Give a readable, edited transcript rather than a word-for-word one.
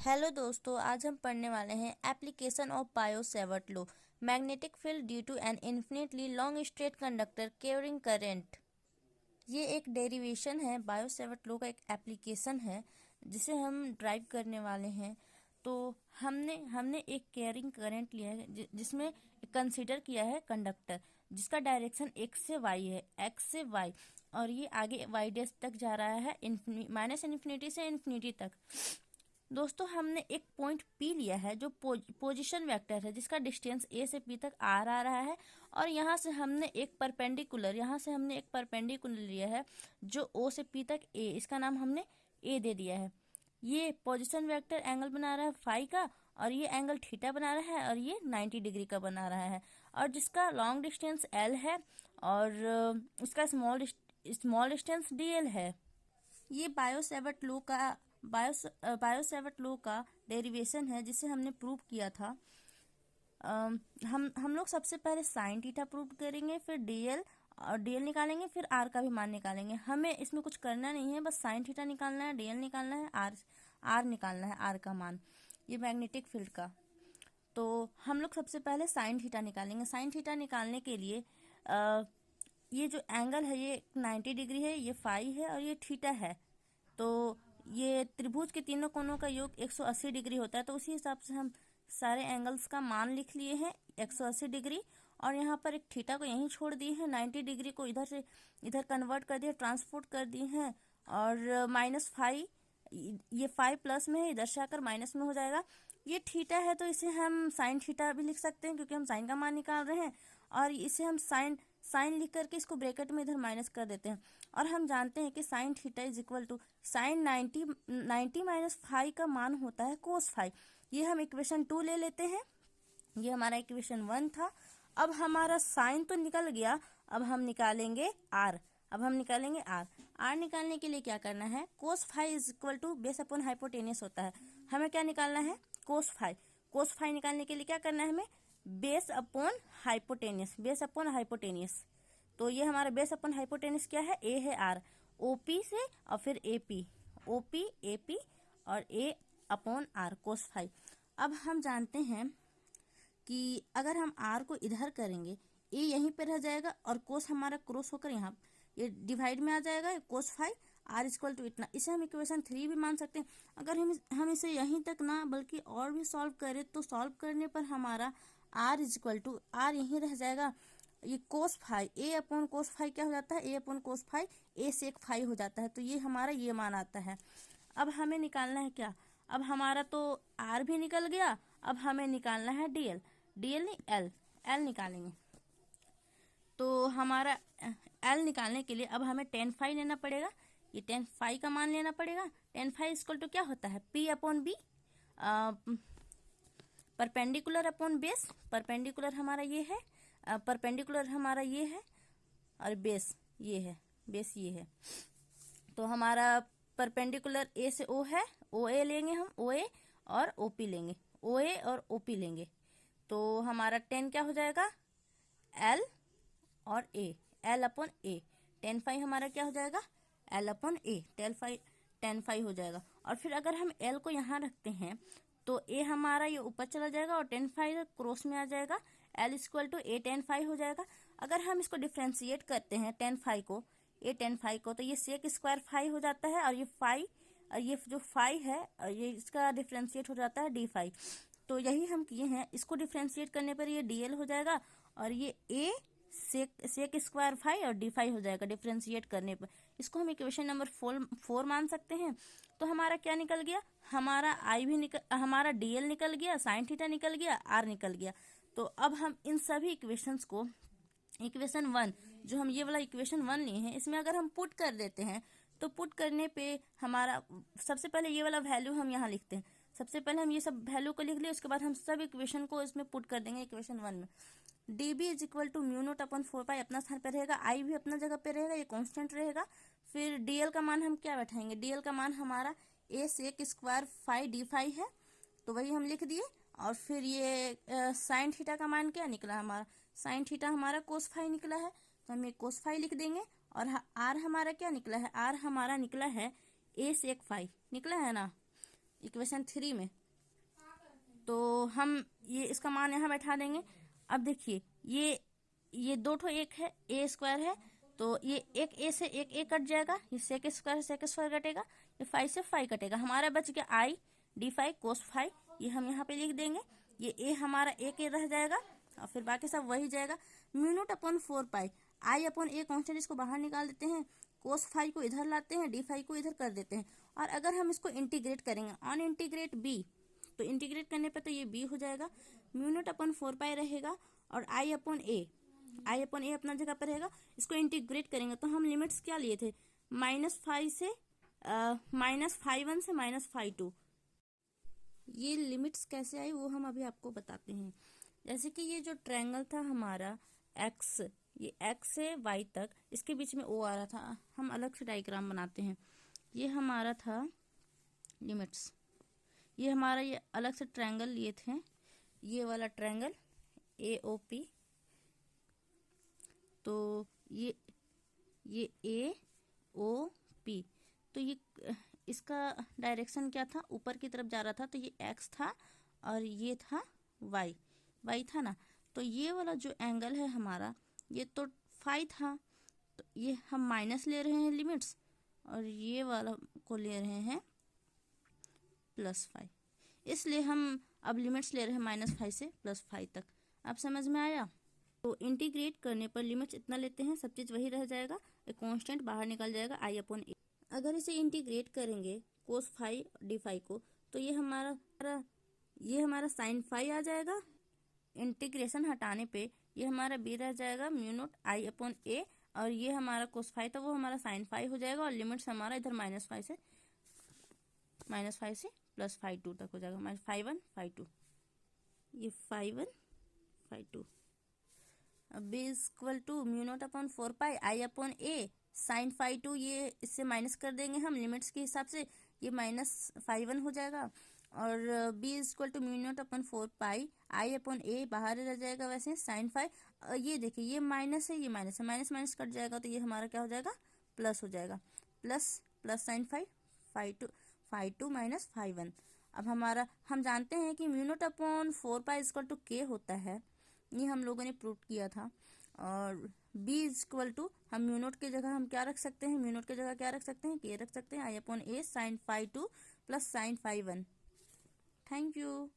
Hello दोस्तों, आज हम पढ़ने वाले हैं application of Biot Savart law. Magnetic field due to an infinitely long straight conductor carrying current. ये एक डेरिवेशन है, बायो-सैवर्ट लॉ का एक एप्लीकेशन है जिसे हम ड्राइव करने वाले हैं। तो हमने एक कैरिंग करंट लिया है जिसमें कंसीडर किया है कंडक्टर जिसका डायरेक्शन एक्स से वाई है, एक्स से वाई, और ये आगे वाई डैश तक जा रहा है, माइनस इन्फिनिटी से इन्फिनिटी तक। दोस्तों, हमने एक पॉइंट पी लिया है जो पोजीशन वेक्टर है, जिसका डिस्टेंस ए से पी तक आर आ रहा है, और यहाँ से हमने एक परपेंडिकुलर लिया है जो ओ से पी तक ए, इसका नाम हमने ए दे दिया है। ये पोजीशन वेक्टर एंगल बना रहा है फाई का, और ये एंगल थीटा बना रहा है, और ये 90 डिग्री का बना रहा है, और जिसका लॉन्ग डिस्टेंस एल है और इसका स्मॉल डिस्टेंस डी एल है। ये बायो-सैवर्ट लॉ का डेरिवेशन है जिसे हमने प्रूव किया था। हम लोग सबसे पहले साइन थीटा प्रूव करेंगे, फिर डीएल निकालेंगे, फिर आर का भी मान निकालेंगे। हमें इसमें कुछ करना नहीं है, बस साइन थीटा निकालना है, डीएल निकालना है, आर निकालना है, आर का मान, ये मैग्नेटिक फील्ड का। तो हम लोग सबसे पहले साइन थीटा निकालेंगे। साइन थीटा निकालने के लिए ये जो एंगल है ये 90 डिग्री है, ये फाई है और ये थीटा है। तो ये त्रिभुज के तीनों कोणों का योग 180 डिग्री होता है, तो उसी हिसाब से हम सारे एंगल्स का मान लिख लिए हैं 180 डिग्री, और यहाँ पर एक थीटा को यहीं छोड़ दिए हैं, 90 डिग्री को इधर से इधर कन्वर्ट कर दिए, ट्रांसपोर्ट कर दिए हैं, और माइनस फाई, ये फाई प्लस में है, इधर से आकर माइनस में हो जाएगा। ये थीटा है तो इसे हम साइन थीटा भी लिख सकते हैं क्योंकि हम साइन का मान निकाल रहे हैं, और इसे हम साइन लिख करके इसको ब्रैकेट में इधर माइनस कर देते हैं। और हम जानते हैं कि sine theta is equal to sine 90 minus phi का मान होता है कोस फाई। ये हम इक्वेशन 2 ले लेते हैं, ये हमारा इक्वेशन 1 था। अब हमारा साइन तो निकल गया, अब हम निकालेंगे आर। आर निकालने के लिए क्या करना है, cos phi is equal to base upon hypotenuse होता है। हमें क्या निकालना है, कोस फाई निकालने के लिए क्या करना है हमें, बेस अपॉन हाइपोटेनियस। तो ये हमारा बेस अपॉन हाइपोटेनियस क्या है, ए है आर, ओपी से और फिर एपी, ओपी एपी और ए अपॉन आर कोस फाई। अब हम जानते हैं कि अगर हम आर को इधर करेंगे, ए यहीं पे रह जाएगा और कोस हमारा क्रॉस होकर यहाँ ये डिवाइड में आ जाएगा, cos phi are equal to इतना। इसे हम इक्वेशन 3 भी मान सकते हैं। अगर हम इसे यहीं तक ना बल्कि और भी सॉल्व करें तो सॉल्व करने पर हमारा आर इक्वल टू आर यहीं रह जाएगा, ये कोस फाई ए अपॉन कोस फाई क्या हो जाता है, ए अपॉन कोस फाई, ए से एक फाई हो जाता है, तो ये हमारा ये मान आता है। अब हमें निकालना है क्या, अब हमारा तो आर भी निकल गया, अब हमें निकालना है डीएल नहीं एल निकालेंगे। तो हमारा एल निकालने के लिए अब हमें टेन फाई लेना पड़ेगा, ये टेन फाई का मान लेना पड़ेगा। टेन फाई इक्वल टू क्या होता है, P upon B, perpendicular upon base. Perpendicular हमारा ये है, और बेस ये है। तो हमारा परपेंडिकुलर ए से ओ है, ओ ए लेंगे हम, ओ ए और ओपी लेंगे, ओ ए और ओपी लेंगे। तो हमारा 10 क्या हो जाएगा, एल और ए, एल अपॉन ए। 10 फाई हमारा क्या हो जाएगा, एल अपॉन ए, 10 फाई हो जाएगा। और फिर अगर हम एल को यहाँ रखते हैं तो ए हमारा ये ऊपर चला जाएगा और 10 फाई क्रॉस में आ जाएगा, L equal to A 10 phi हो जाएगा। अगर हम इसको डिफ्रेंशिएट करते हैं 10 फाई को, तो ये सेक स्क्वायर फाई हो जाता है, और ये जो फाई है ये इसका डिफ्रेंशिएट हो जाता है डी फाई। तो यही हम किए हैं, इसको डिफ्रेंशिएट करने पर ये डीएल हो जाएगा, और ये ए सेक स्क्वायर फाई और डी फाई हो जाएगा डिफ्रेंशिएट करने पर। इसको हम इक्वेशन नंबर 4 मान सकते हैं। तो हमारा क्या निकल गया, हमारा डीएल निकल गया, साइन थीटा निकल गया, आर निकल गया। तो अब हम इन सभी इक्वेशंस को इक्वेशन 1, जो हम ये वाला इक्वेशन 1 लिए हैं, इसमें अगर हम पुट कर देते हैं तो पुट करने पे हमारा सबसे पहले ये वाला वैल्यू हम यहाँ लिखते हैं। सबसे पहले हम ये सब वैल्यू को लिख लिए, उसके बाद हम सब इक्वेशन को इसमें पुट कर देंगे इक्वेशन 1 में। D B is equal to mu naught upon 4 pi अपना स्थान पे रहेगा, आई भी अपना जगह पे रहेगा, ये कांस्टेंट रहेगा। फिर डीएल का मान हम क्या बैठाएंगे, डीएल का मान हमारा A sec square phi D phi है, तो वही हम लिख दिए। और फिर ये साइन थीटा का मान क्या निकला हमारा, साइन थीटा हमारा कोस फाई निकला है, तो हम ये कोस फाई लिख देंगे। और आर हमारा क्या निकला है, आर हमारा निकला है ए सेक फाई निकला है ना, इक्वेशन 3 में, तो हम ये इसका मान यहाँ बैठा देंगे। अब देखिए ये दो ठो एक है, ए स्क्वायर है, तो ये एक ए से एक ए कट जाएगा, ये सेक स्क्वायर कटेगा, ये 5 से 5 कटेगा, हमारा बच गया आई डी 5 कोस 5, ये हम यहाँ पे लिख देंगे। ये ए हमारा एक ए रह जाएगा और फिर बाकी सब वही जाएगा। Mu naught upon 4 pi I upon a constant, इसको बाहर निकाल देते हैं, कोस 5 को इधर लाते हैं, डी 5 को इधर कर देते हैं। और अगर हम इसको इंटीग्रेट करेंगे ऑन इंटीग्रेट बी, तो इंटीग्रेट करने पे तो ये बी हो जाएगा, म्यू नॉट अपॉन 4 पाई रहेगा और आई अपॉन ए अपना जगह पर रहेगा। इसको इंटीग्रेट करेंगे तो हम लिमिट्स क्या लिए थे, -5 से -5 1 से -5 2। ये लिमिट्स कैसे आई वो हम अभी आपको बताते हैं। जैसे कि ये जो ट्रायंगल था हमारा एक्स, ये एक्स से वाई तक, इसके बीच में ओ आ रहा था, हम अलग से डायग्राम बनाते हैं। ये हमारा था लिमिट्स, ये हमारा ये अलग से ट्रायंगल लिए थे, ये वाला ट्रायंगल ए ओ पी, तो ये ए ओ पी, तो ये इसका डायरेक्शन क्या था, ऊपर की तरफ जा रहा था, तो ये एक्स था और ये था वाई था ना। तो ये वाला जो एंगल है हमारा, ये तो फाई था, तो ये हम माइनस ले रहे हैं लिमिट्स, और ये वाला को ले रहे हैं +5, इसलिए हम अब लिमिट्स ले रहे हैं -5 से +5 तक। अब समझ में आया? तो इंटीग्रेट करने पर लिमिट्स इतना लेते हैं, सब चीज़ वही रह जाएगा, एक कांस्टेंट बाहर निकल जाएगा आई अपॉन ए। अगर इसे इंटीग्रेट करेंगे कोस 5 डी 5 को, तो ये हमारा साइन 5 आ जाएगा। इंटीग्रेशन हटाने पे ये हमारा बी रह जाएगा म्यू नॉट आई अपॉन ए, और ये हमारा कोस 5 था वो हमारा साइन 5 हो जाएगा, और लिमिट्स हमारा इधर -5 से +5 2 तक हो जाएगा, -5 1 5 2, ये 5 1 5 2। B equal to mu naught upon 4 pi I upon A sine 5 2, ये इससे माइनस कर देंगे हम लिमिट्स के हिसाब से, ये -5 1 हो जाएगा। और B equal to mu naught upon 4 pi I upon A बाहर रह जाएगा वैसे साइन 5, ये देखिए ये माइनस है, ये माइनस है, माइनस माइनस कट जाएगा, तो ये हमारा क्या हो जाएगा, प्लस हो जाएगा, प्लस साइन 5 5 2 -5 1। अब हम जानते हैं कि mu naught upon 4 pi equal to K होता है, ये हम लोगों ने प्रूव किया था। और b इक्वल टू हम म्यू नॉट की जगह हम क्या रख सकते हैं, म्यू नॉट की जगह क्या रख सकते हैं, के रख सकते हैं, I upon A sine 5 2 + sine 5 1। Thank you.